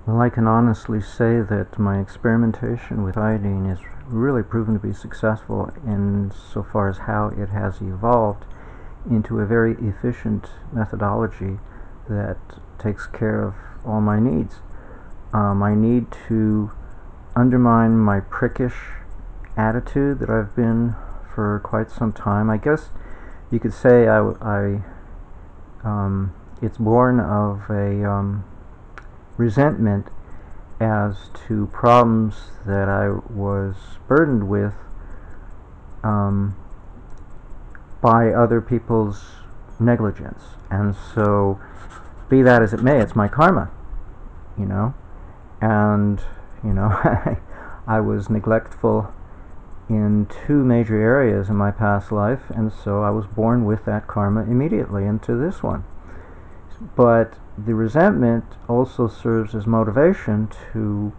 Well, I can honestly say that my experimentation with iodine has really proven to be successful in so far as how it has evolved into a very efficient methodology that takes care of all my needs. I need to undermine my prickish attitude that I've been for quite some time. I guess you could say it's born of a resentment as to problems that I was burdened with by other people's negligence. And so, be that as it may, it's my karma, you know. And, you know, I was neglectful in two major areas in my past life, and so I was born with that karma immediately into this one. But the resentment also serves as motivation to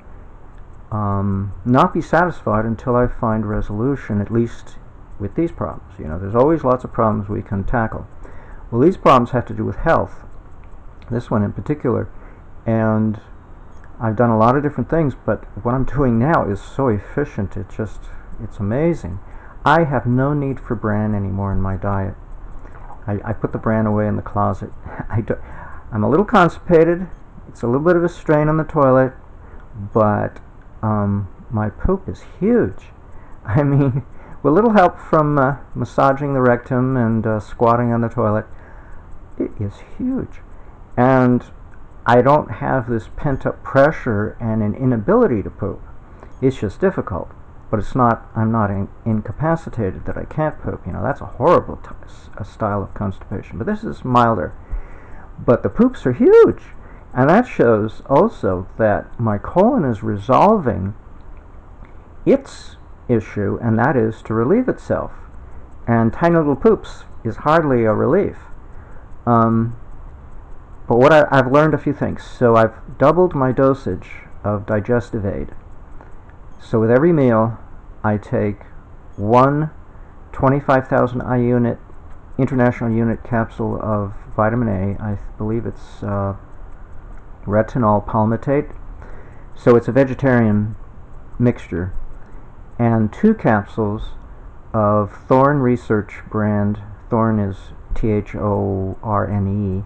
not be satisfied until I find resolution, at least with these problems. You know, there's always lots of problems we can tackle. Well, these problems have to do with health, this one in particular, and I've done a lot of different things, but what I'm doing now is so efficient, it's amazing. I have no need for bran anymore in my diet. I put the bran away in the closet. I'm a little constipated. It's a little bit of a strain on the toilet, but my poop is huge. I mean, with a little help from massaging the rectum and squatting on the toilet, it is huge. And I don't have this pent-up pressure and an inability to poop. It's just difficult. But it's not, I'm not incapacitated that I can't poop. You know, that's a horrible a style of constipation. But this is milder. But the poops are huge. And that shows also that my colon is resolving its issue, and that is to relieve itself. And tiny little poops is hardly a relief. But what I've learned a few things. So I've doubled my dosage of digestive aid. So with every meal, I take one 25,000 IU international unit capsule of vitamin A. I believe it's retinol palmitate. So it's a vegetarian mixture. And 2 capsules of Thorne Research brand. Thorne is THORNE.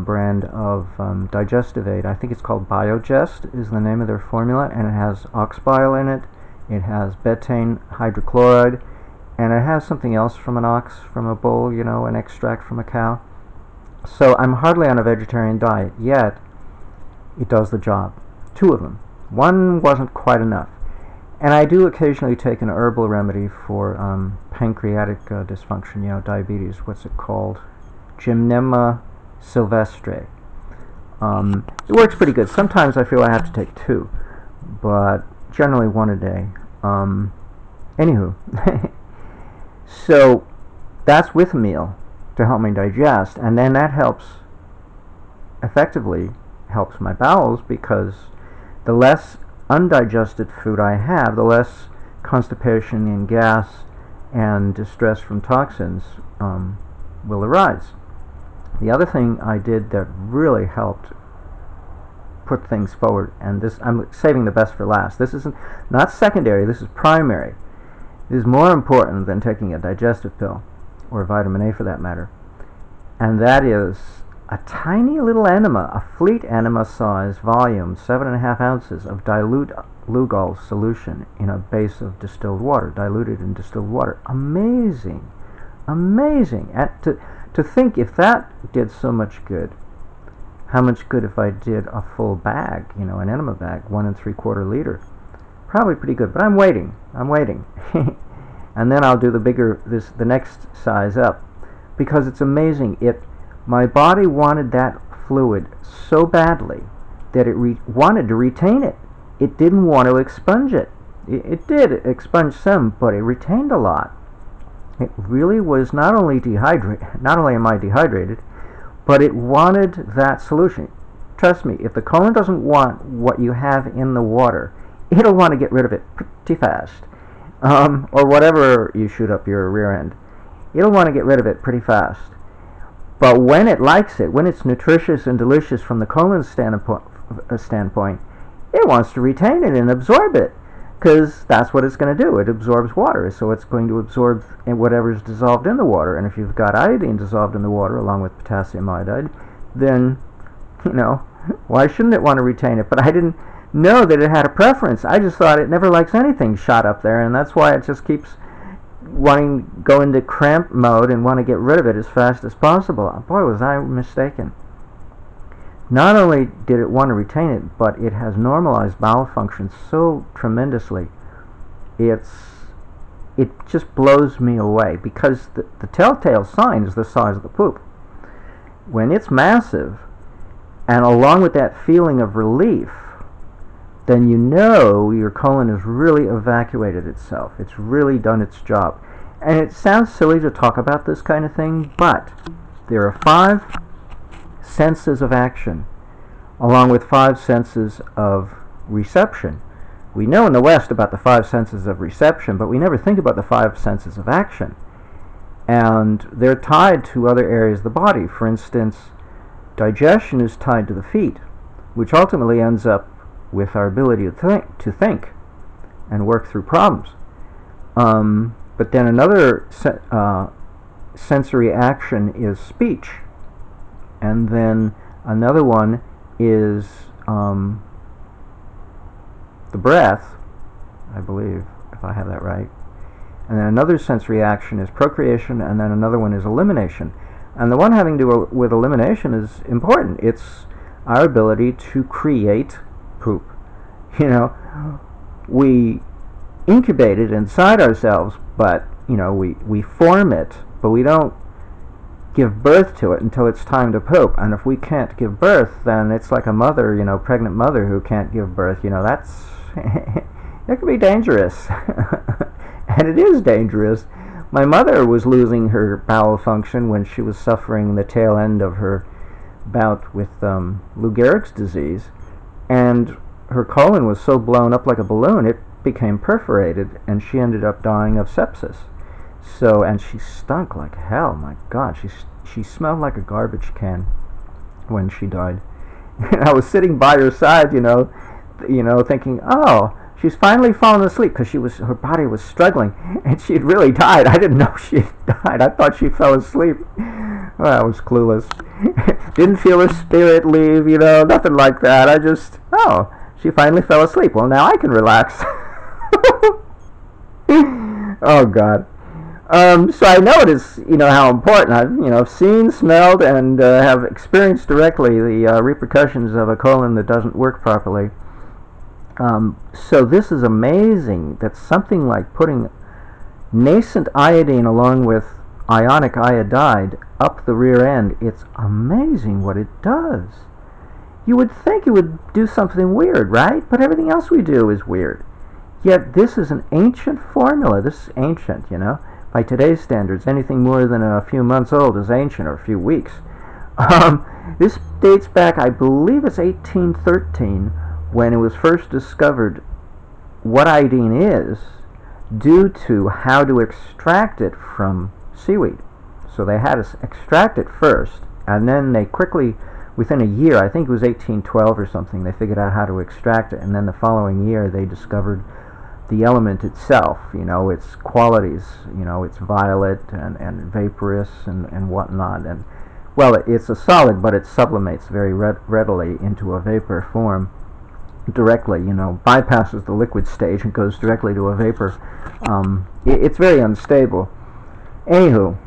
Brand of digestive aid. I think it's called Biogest is the name of their formula, and it has ox bile in it, it has betaine hydrochloride, and it has something else from an ox, from a bull, you know, an extract from a cow. So I'm hardly on a vegetarian diet, yet it does the job. 2 of them. One wasn't quite enough. And I do occasionally take an herbal remedy for pancreatic dysfunction, you know, diabetes. What's it called? Gymnema sylvestre. It works pretty good. Sometimes I feel I have to take 2, but generally 1 a day. Anywho, so that's with a meal to help me digest, and then that effectively helps my bowels, because the less undigested food I have, the less constipation and gas and distress from toxins will arise. The other thing I did that really helped put things forward, and this I'm saving the best for last. This is not secondary, this is primary. This is more important than taking a digestive pill, or vitamin A for that matter. And that is a tiny little enema, a fleet enema size volume, 7.5 ounces of dilute Lugol solution in a base of distilled water, diluted in distilled water. Amazing. Amazing. To think if that did so much good, how much good if I did a full bag, you know, an enema bag, 1 3/4 liter. Probably pretty good, but I'm waiting. And then I'll do the next size up, because it's amazing. My body wanted that fluid so badly that it wanted to retain it. It didn't want to expunge it. It did expunge some, but it retained a lot. It really was not only am I dehydrated, but it wanted that solution. Trust me, if the colon doesn't want what you have in the water, it'll want to get rid of it pretty fast. Or whatever you shoot up your rear end. It'll want to get rid of it pretty fast. But when it likes it, when it's nutritious and delicious from the colon's standpoint, it wants to retain it and absorb it, because that's what it's going to do. It absorbs water, so it's going to absorb whatever is dissolved in the water. And if you've got iodine dissolved in the water along with potassium iodide, then, you know, why shouldn't it want to retain it? But I didn't know that it had a preference. I just thought it never likes anything shot up there, and that's why it just keeps wanting to go into cramp mode and want to get rid of it as fast as possible. Boy, was I mistaken. Not only did it want to retain it, but it has normalized bowel function so tremendously. It just blows me away, because the telltale sign is the size of the poop. When it's massive, and along with that feeling of relief, then you know your colon has really evacuated itself. It's really done its job. And it sounds silly to talk about this kind of thing, but there are 5 senses of action, along with 5 senses of reception. We know in the West about the 5 senses of reception, but we never think about the 5 senses of action. And they're tied to other areas of the body. For instance, digestion is tied to the feet, which ultimately ends up with our ability to think and work through problems. But then another sensory action is speech, and then another one is the breath, I believe, if I have that right. And then another sensory action is procreation, and then another one is elimination. And the one having to do with elimination is important. It's our ability to create poop. You know, we incubate it inside ourselves, but, you know, we form it, but we don't give birth to it until it's time to poop. And if we can't give birth, then it's like a mother, you know, pregnant mother who can't give birth. You know, that's that could be dangerous. And it is dangerous. My mother was losing her bowel function when she was suffering the tail end of her bout with Lou Gehrig's disease, and her colon was so blown up like a balloon it became perforated, and she ended up dying of sepsis. So, and she stunk like hell. My God, she smelled like a garbage can when she died. And I was sitting by her side, you know, thinking, oh, she's finally fallen asleep, because her body was struggling, and she had really died. I didn't know she had died. I thought she fell asleep. Well, I was clueless. Didn't feel her spirit leave, you know, nothing like that. I just, oh, she finally fell asleep. Well, now I can relax. Oh, God. So I notice, you know, how important I've, you know, seen, smelled, and have experienced directly the repercussions of a colon that doesn't work properly. So this is amazing that something like putting nascent iodine along with ionic iodide up the rear end, it's amazing what it does. You would think it would do something weird, right? But everything else we do is weird. Yet this is an ancient formula. This is ancient, you know. By today's standards, anything more than a few months old is ancient, or a few weeks. This dates back, I believe it's 1813, when it was first discovered what iodine is, due to how to extract it from seaweed. So they had to extract it first, and then they quickly, within a year, I think it was 1812 or something, they figured out how to extract it, and then the following year they discovered the element itself, you know, its qualities, you know, it's violet and vaporous and whatnot. And, well, it's a solid, but it sublimates very readily into a vapor form directly, you know, bypasses the liquid stage and goes directly to a vapor. It's very unstable. Anywho,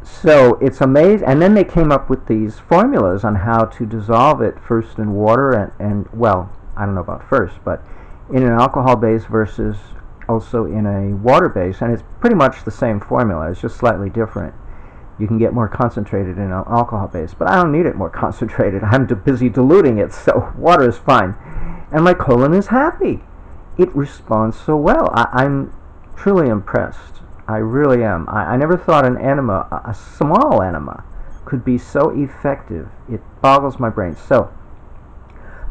so it's amazing. And then they came up with these formulas on how to dissolve it first in water and well, I don't know about first, but in an alcohol base versus also in a water base, and it's pretty much the same formula, it's just slightly different. You can get more concentrated in an alcohol base, but I don't need it more concentrated. I'm busy diluting it, so water is fine. And my colon is happy. It responds so well. I'm truly impressed. I really am. I never thought an enema, a small enema, could be so effective. It boggles my brain. So,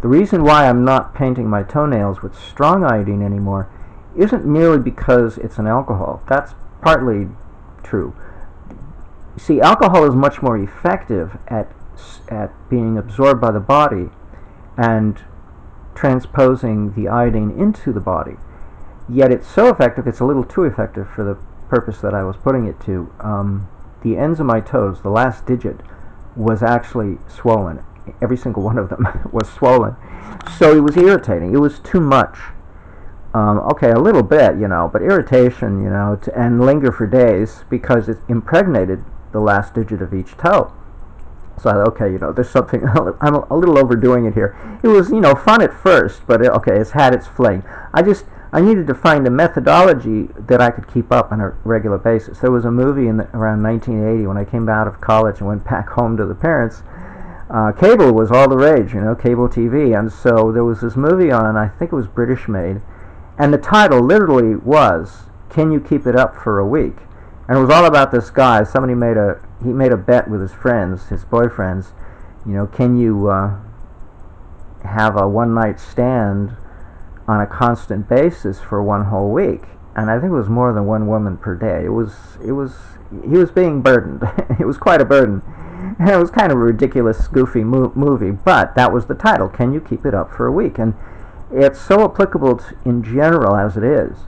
the reason why I'm not painting my toenails with strong iodine anymore isn't merely because it's an alcohol. That's partly true. See, alcohol is much more effective at being absorbed by the body and transposing the iodine into the body. Yet it's so effective, it's a little too effective for the purpose that I was putting it to. The ends of my toes, the last digit, was actually swollen. Every single one of them was swollen. So it was irritating. It was too much. Okay, a little bit, but irritation, and linger for days because it impregnated the last digit of each toe. So I thought, okay, there's something, I'm a little overdoing it here. It was, fun at first, but it's had its fling. I needed to find a methodology that I could keep up on a regular basis. There was a movie around 1980 when I came out of college and went back home to the parents. Cable was all the rage, cable TV, and so there was this movie on, I think it was British made, and the title literally was, "Can You Keep It Up for a Week?" And it was all about this guy. Somebody made a bet with his friends, his boyfriends, can you have a one-night stand on a constant basis for one whole week? And I think it was more than one woman per day. He was being burdened. It was quite a burden. And it was kind of a ridiculous, goofy movie, but that was the title, "Can You Keep It Up for a Week?" And it's so applicable in general as it is.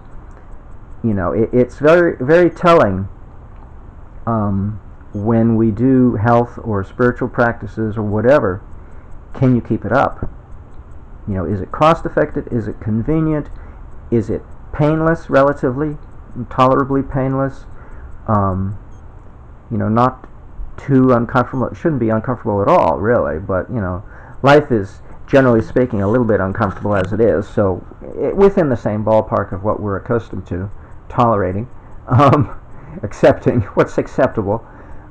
It's very, very telling when we do health or spiritual practices or whatever. Can you keep it up? Is it cost effective? Is it convenient? Is it painless, relatively, tolerably painless? Not too uncomfortable. It shouldn't be uncomfortable at all, really, but, life is, generally speaking, a little bit uncomfortable as it is, so within the same ballpark of what we're accustomed to, tolerating, accepting what's acceptable.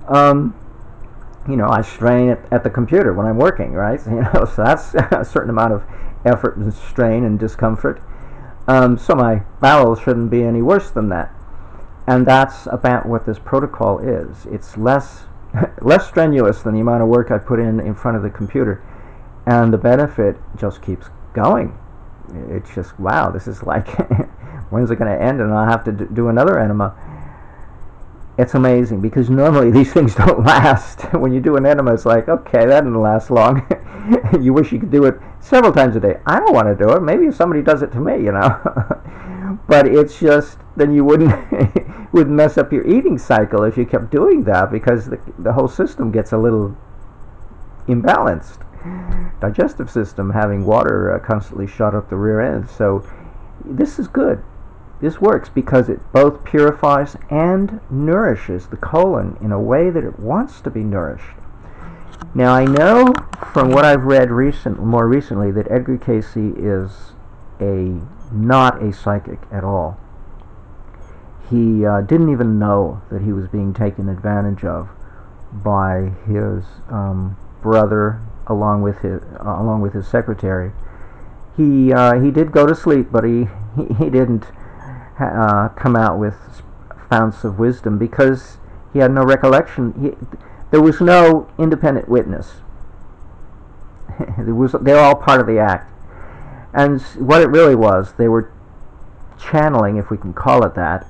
I strain at the computer when I'm working, right? So that's a certain amount of effort and strain and discomfort. So my bowels shouldn't be any worse than that. And that's about what this protocol is. It's less strenuous than the amount of work I put in front of the computer. And the benefit just keeps going. It's just, wow, this is like, when's it going to end? And I'll have to do another enema. It's amazing, because normally these things don't last. When you do an enema, it's like, okay, that didn't last long. You wish you could do it several times a day. I don't want to do it. Maybe if somebody does it to me, But it's just, then you wouldn't mess up your eating cycle if you kept doing that, because the whole system gets a little imbalanced. Digestive system, having water constantly shot up the rear end. So this is good. This works because it both purifies and nourishes the colon in a way that it wants to be nourished. Now, I know from what I've read more recently that Edgar Cayce is not a psychic at all. He didn't even know that he was being taken advantage of by his brother, along with his secretary. He did go to sleep, but he didn't come out with founts of wisdom, because he had no recollection. There was no independent witness. They're all part of the act. And what it really was, they were channeling, if we can call it that,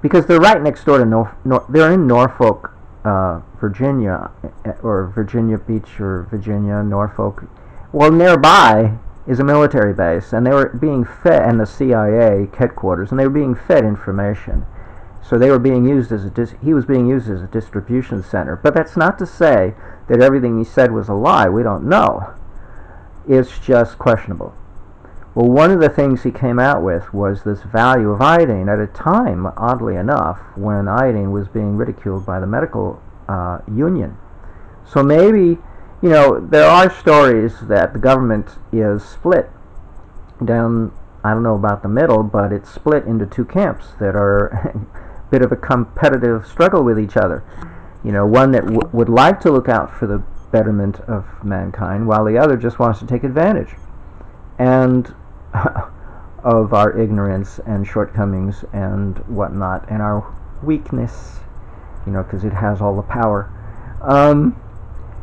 because they're right next door to they're in Norfolk, Virginia, or Virginia Beach, or Virginia, Norfolk. Well, nearby is a military base, and they were being fed, and the CIA headquarters, and they were being fed information. So they were being used he was being used as a distribution center. But that's not to say that everything he said was a lie. We don't know. It's just questionable. Well, one of the things he came out with was this value of iodine at a time, oddly enough, when iodine was being ridiculed by the medical union. So maybe, there are stories that the government is split down, I don't know about the middle, but it's split into two camps that are a bit of a competitive struggle with each other. One that would like to look out for the betterment of mankind, while the other just wants to take advantage and of our ignorance and shortcomings and whatnot, and our weakness, because it has all the power.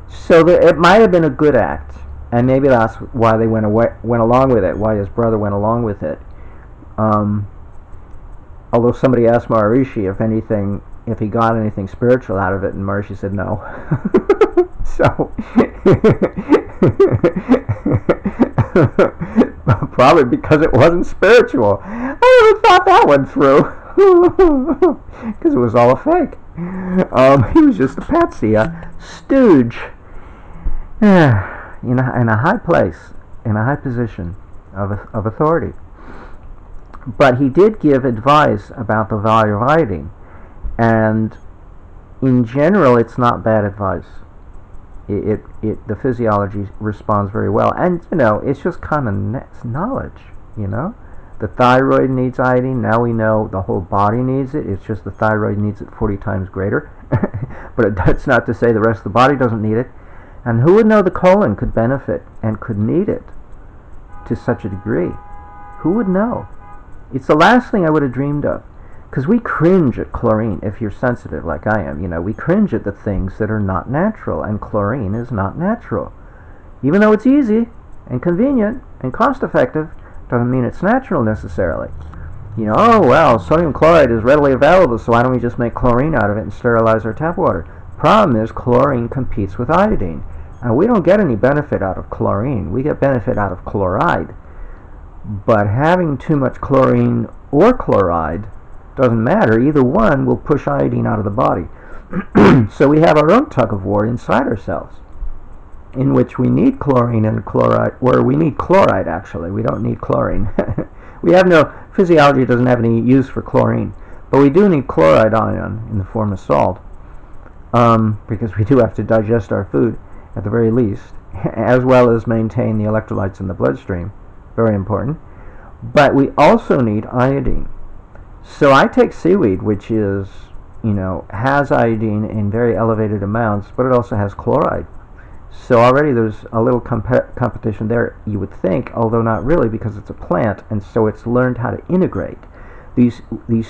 So it might have been a good act, and maybe that's why they went along with it, why his brother went along with it. Although somebody asked Maharishi if he got anything spiritual out of it, and Maharishi said no. So Probably because it wasn't spiritual. I never thought that one through. Because it was all a fake. He was just a patsy, a stooge. In a high place, in a high position of authority. But he did give advice about the value of iodine. And in general, it's not bad advice. The physiology responds very well. And, it's just common knowledge, The thyroid needs iodine. Now we know the whole body needs it. It's just the thyroid needs it 40 times greater. But that's not to say the rest of the body doesn't need it. And who would know the colon could benefit and could need it to such a degree? Who would know? It's the last thing I would have dreamed of. Because we cringe at chlorine, if you're sensitive like I am. We cringe at the things that are not natural, and chlorine is not natural. Even though it's easy and convenient and cost-effective, doesn't mean it's natural necessarily. Oh, well, sodium chloride is readily available, so why don't we just make chlorine out of it and sterilize our tap water? Problem is, chlorine competes with iodine. And we don't get any benefit out of chlorine. We get benefit out of chloride. But having too much chlorine or chloride doesn't matter. Either one will push iodine out of the body. So we have our own tug of war inside ourselves, in which we need chlorine and chloride, or we need chloride actually. We don't need chlorine. We have no, physiology doesn't have any use for chlorine. But we do need chloride ion in the form of salt. Because we do have to digest our food at the very least, as well as maintain the electrolytes in the bloodstream. Very important. But we also need iodine. So I take seaweed, which is, has iodine in very elevated amounts, but it also has chloride. So already there's a little competition there, you would think, although not really, because it's a plant, and so it's learned how to integrate. These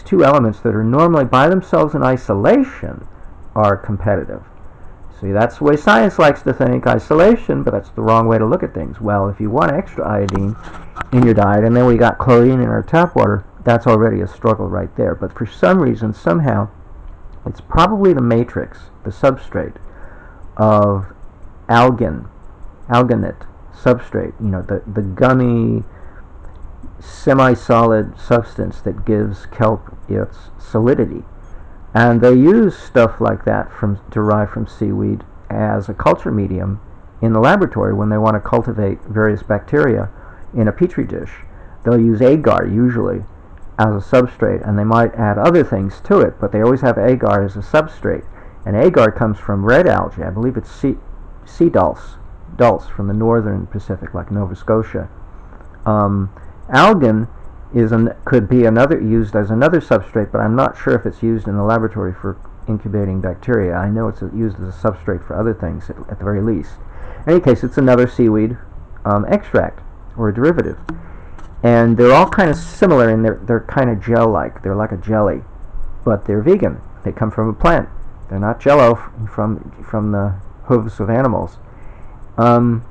two elements that are normally by themselves in isolation are competitive. See, that's the way science likes to think, isolation, but that's the wrong way to look at things. Well, if you want extra iodine in your diet, and then we got chlorine in our tap water, that's already a struggle right there. But for some reason, somehow, it's probably the matrix, the substrate of alginate substrate, the gummy, semi-solid substance that gives kelp its solidity. And they use stuff like that derived from seaweed as a culture medium in the laboratory when they want to cultivate various bacteria in a petri dish. They'll use agar usually as a substrate, and they might add other things to it, but they always have agar as a substrate. And agar comes from red algae. I believe it's sea dulse from the northern Pacific, like Nova Scotia. Algin could be used as another substrate, but I'm not sure if it's used in the laboratory for incubating bacteria. I know it's used as a substrate for other things at the very least. In any case, it's another seaweed extract or a derivative, and they're all kind of similar, and they're kind of gel-like. They're like a jelly, but they're vegan. They come from a plant. They're not jello from the hooves of animals. So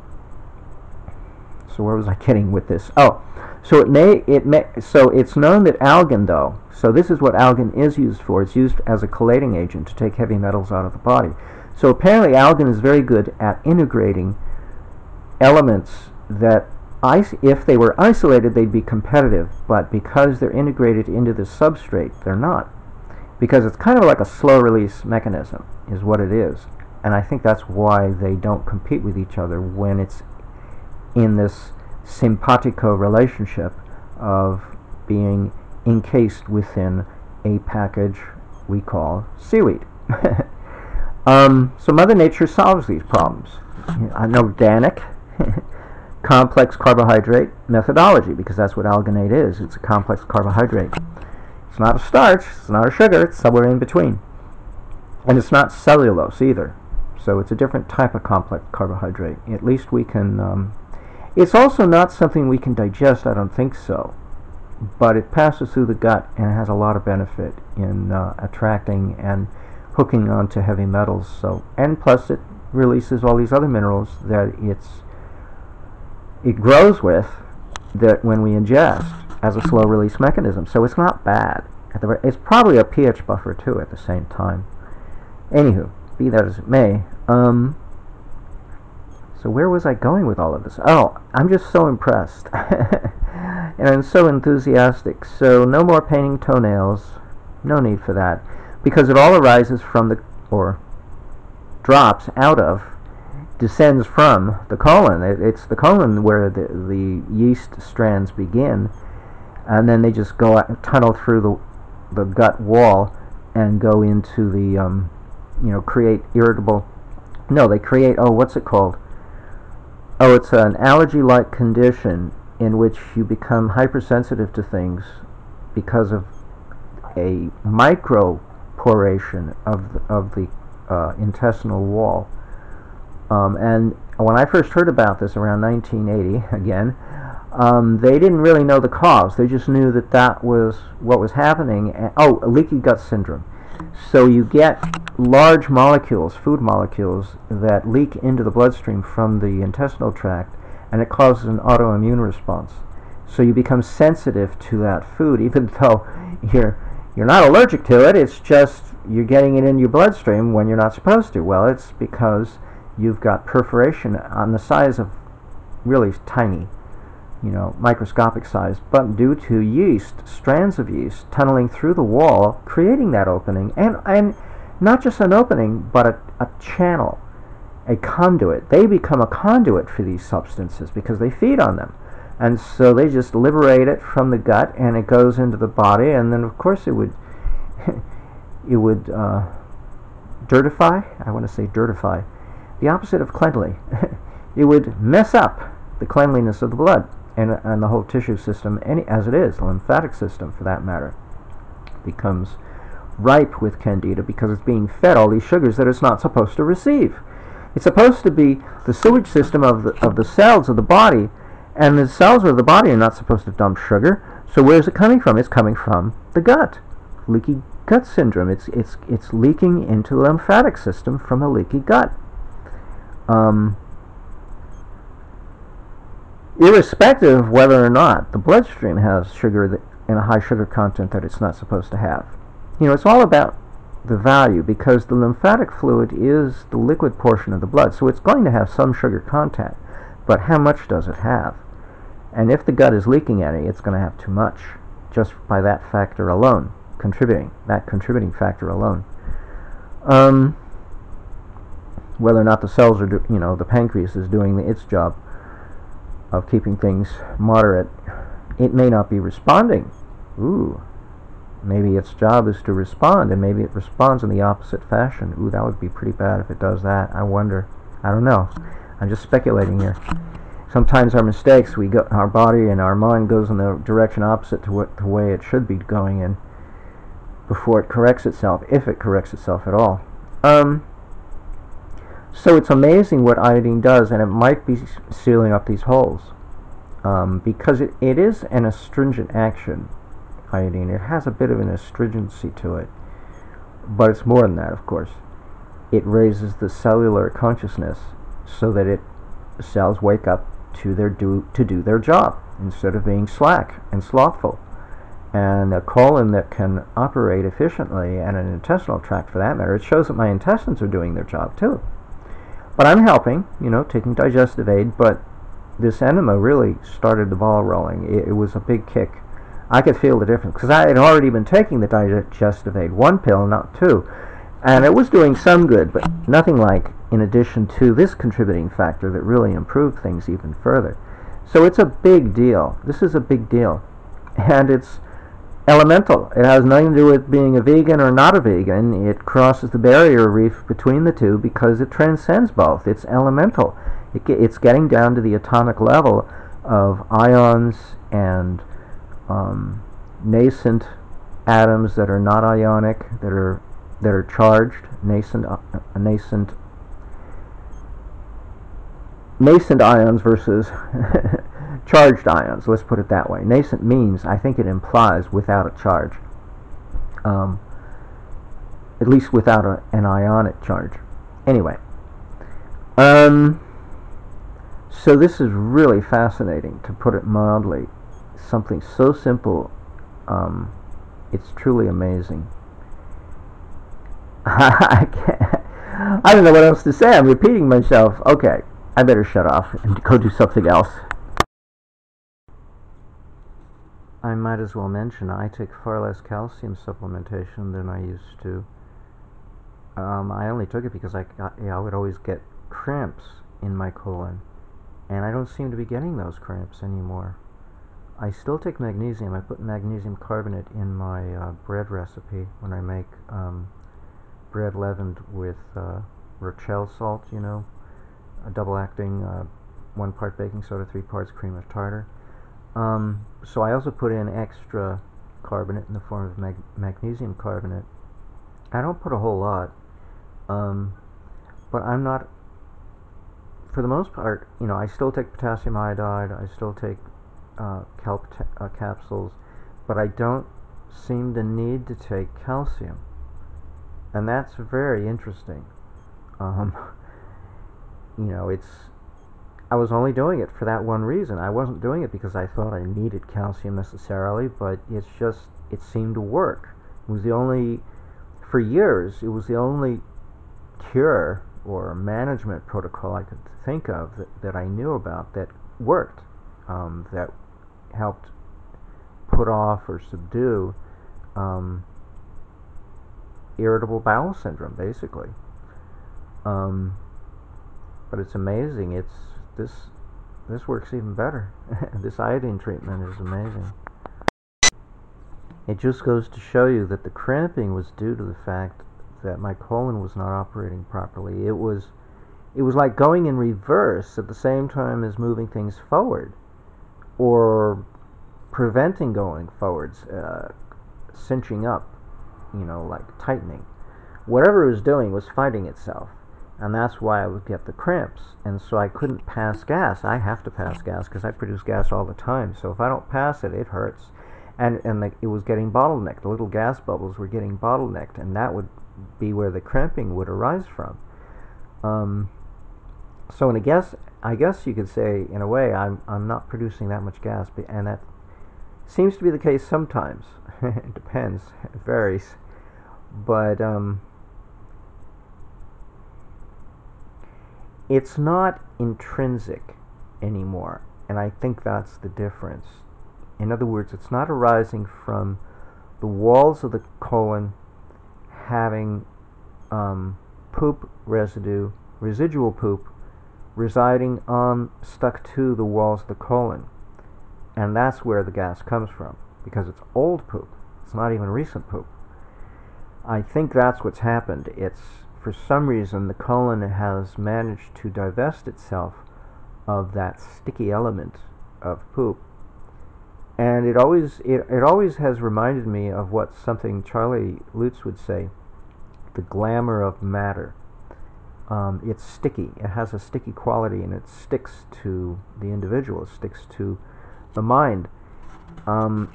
where was I getting with this? Oh. So so it's known that algin, though, so this is what algin is used for. It's used as a chelating agent to take heavy metals out of the body. So apparently algin is very good at integrating elements that, if they were isolated, they'd be competitive, but because they're integrated into the substrate, they're not. Because it's kind of like a slow release mechanism, is what it is. And I think that's why they don't compete with each other when it's in this simpatico relationship of being encased within a package we call seaweed. So Mother Nature solves these problems. An organic, complex carbohydrate methodology, because that's what alginate is. It's a complex carbohydrate. It's not a starch, it's not a sugar, it's somewhere in between. And it's not cellulose either. So it's a different type of complex carbohydrate. At least we can... it's also not something we can digest, I don't think so. But it passes through the gut and has a lot of benefit in attracting and hooking onto heavy metals. So, and plus it releases all these other minerals that it grows with, that when we ingest as a slow release mechanism. So it's not bad. It's probably a pH buffer too at the same time. Anywho, be that as it may, So where was I going with all of this? Oh, I'm just so impressed. And I'm so enthusiastic. So no more painting toenails. No need for that. Because it all arises from the, or drops out of, descends from the colon. It's the colon where the yeast strands begin. And then they just go out, tunnel through the gut wall and go into the, create irritable, no, they create, what's it called? Oh, it's an allergy-like condition in which you become hypersensitive to things because of a microporation of the intestinal wall. And when I first heard about this around 1980, again, they didn't really know the cause. They just knew that that was what was happening. Leaky gut syndrome. So you get large molecules, food molecules, that leak into the bloodstream from the intestinal tract, and it causes an autoimmune response. So you become sensitive to that food, even though you're not allergic to it. It's just you're getting it in your bloodstream when you're not supposed to. Well, it's because you've got perforation on the size of really tiny, microscopic size, but due to yeast, strands of yeast tunneling through the wall, creating that opening, and not just an opening, but a channel, a conduit. They become a conduit for these substances because they feed on them. And so they just liberate it from the gut, and it goes into the body, and then of course it would dirtify. I want to say dirtify. The opposite of cleanly. It would mess up the cleanliness of the blood and the whole tissue system, as it is, the lymphatic system for that matter, becomes ripe with candida because it's being fed all these sugars that it's not supposed to receive. It's supposed to be the sewage system of the cells of the body, and the cells of the body are not supposed to dump sugar. So where's it coming from? It's coming from the gut. Leaky gut syndrome. It's leaking into the lymphatic system from a leaky gut. Irrespective of whether or not the bloodstream has sugar and a high sugar content that it's not supposed to have. It's all about the value, because the lymphatic fluid is the liquid portion of the blood, so it's going to have some sugar content, but how much does it have? And if the gut is leaking any, it's going to have too much, just by that factor alone, contributing factor alone. Whether or not the cells are, the pancreas is doing its job of keeping things moderate, it may not be responding. Maybe its job is to respond, and maybe it responds in the opposite fashion. That would be pretty bad if it does that. I wonder. I don't know. I'm just speculating here. Sometimes our mistakes, our body and our mind goes in the direction opposite to the way it should be going in before it corrects itself, if it corrects itself at all. So it's amazing what iodine does, and it might be sealing up these holes, because it is an astringent action, iodine. It has a bit of an astringency to it, but it's more than that, of course. It raises the cellular consciousness so that cells wake up to do their job, instead of being slack and slothful. And a colon that can operate efficiently, and an intestinal tract for that matter, it shows that my intestines are doing their job too. But I'm helping, taking digestive aid, but this enema really started the ball rolling. It was a big kick. I could feel the difference, because I had already been taking the digestive aid, 1 pill, not 2, and it was doing some good, but nothing like in addition to this contributing factor that really improved things even further. So it's a big deal. This is a big deal, and it's elemental. It has nothing to do with being a vegan or not a vegan. It crosses the barrier reef between the two because it transcends both. It's elemental. It's getting down to the atomic level of ions and nascent atoms that are not ionic, that are charged, nascent ions versus charged ions. Let's put it that way. Nascent means, I think it implies without a charge, at least without an ionic charge. Anyway, so this is really fascinating, to put it mildly. Something so simple, it's truly amazing. I don't know what else to say. I'm repeating myself. Okay, I better shut off and go do something else. I might as well mention I take far less calcium supplementation than I used to. I only took it because I would always get cramps in my colon, and I don't seem to be getting those cramps anymore. I still take magnesium. I put magnesium carbonate in my bread recipe when I make bread leavened with Rochelle salt, you know, a double-acting 1 part baking soda, 3 parts cream of tartar. So I also put in extra carbonate in the form of magnesium carbonate. I don't put a whole lot, but I'm not, for the most part, you know, I still take potassium iodide, I still take kelp capsules, but I don't seem to need to take calcium, and that's very interesting. You know, I was only doing it for that one reason. I wasn't doing it because I thought I needed calcium necessarily, but it seemed to work. It was the only, for years, it was the only cure or management protocol I could think of that I knew about that worked, that helped put off or subdue irritable bowel syndrome, basically. But it's amazing. This works even better. This iodine treatment is amazing. It just goes to show you that the cramping was due to the fact that my colon was not operating properly. It was like going in reverse at the same time as moving things forward, or preventing going forwards, cinching up, you know, like tightening. Whatever it was doing was fighting itself, and that's why I would get the cramps. And so I couldn't pass gas. I have to pass gas because I produce gas all the time. So if I don't pass it, it hurts. And it was getting bottlenecked. The little gas bubbles were getting bottlenecked, and that would be where the cramping would arise from. So I guess you could say, in a way, I'm not producing that much gas, and that seems to be the case sometimes. It depends. It varies. But it's not intrinsic anymore, and I think that's the difference. In other words, it's not arising from the walls of the colon having poop residue, residual poop, residing stuck to the walls of the colon. And that's where the gas comes from, because it's old poop. It's not even recent poop. I think that's what's happened. It's, for some reason, the colon has managed to divest itself of that sticky element of poop. And it always has reminded me of what something Charlie Lutz would say, the glamour of matter. It's sticky. It has a sticky quality, and it sticks to the individual. It sticks to the mind.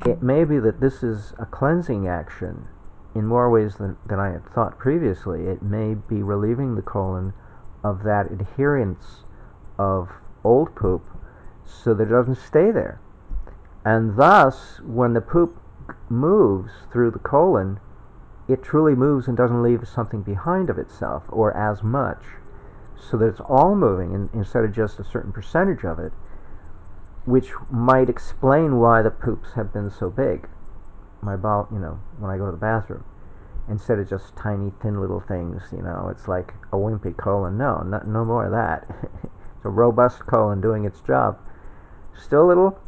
It may be that this is a cleansing action in more ways than I had thought previously. It may be relieving the colon of that adherence of old poop so that it doesn't stay there. And thus, when the poop moves through the colon, it truly moves and doesn't leave something behind of itself, or as much, so that it's all moving instead of just a certain percentage of it, which might explain why the poops have been so big. My bowel, you know, when I go to the bathroom, instead of just tiny, thin little things, you know, it's like a wimpy colon. No more of that. It's a robust colon doing its job. Still a little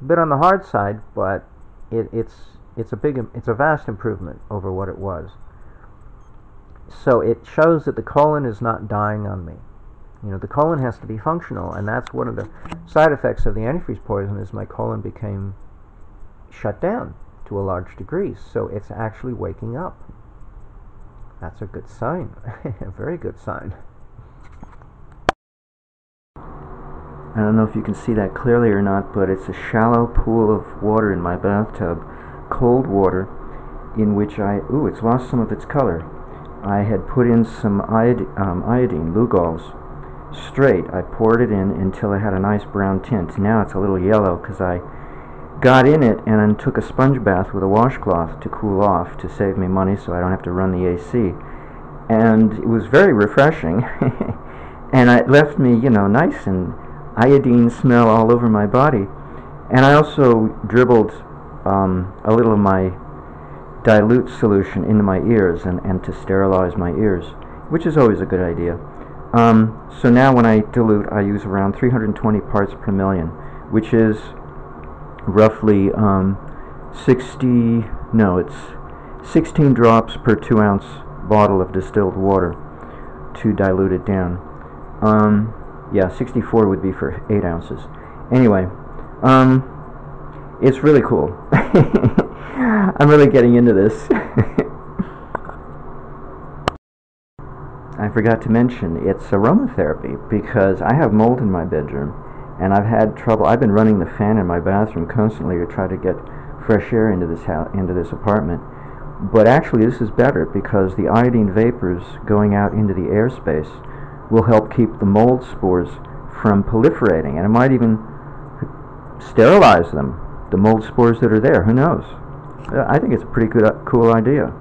bit on the hard side, but it's a vast improvement over what it was. So it shows that the colon is not dying on me. You know, the colon has to be functional, and that's one of the side effects of the antifreeze poison, is my colon became shut down to a large degree. So it's actually waking up. That's a good sign. A very good sign. I don't know if you can see that clearly or not, but it's a shallow pool of water in my bathtub, cold water, in which it's lost some of its color. I had put in some iodine, Lugols, straight. I poured it in until it had a nice brown tint. Now it's a little yellow because I got in it and then took a sponge bath with a washcloth to cool off, to save me money so I don't have to run the AC. And it was very refreshing. and it left me, you know, nice and iodine smell all over my body. And I also dribbled a little of my dilute solution into my ears and to sterilize my ears, which is always a good idea. So now when I dilute, I use around 320 parts per million, which is roughly 16 drops per 2-ounce bottle of distilled water to dilute it down. Yeah, 64 would be for 8 ounces. Anyway, it's really cool. I'm really getting into this. I forgot to mention, it's aromatherapy, because I have mold in my bedroom, and I've had trouble. I've been running the fan in my bathroom constantly to try to get fresh air into this apartment. But actually this is better, because the iodine vapors going out into the airspace will help keep the mold spores from proliferating, and it might even sterilize them, the mold spores that are there. Who knows? I think it's a pretty cool idea.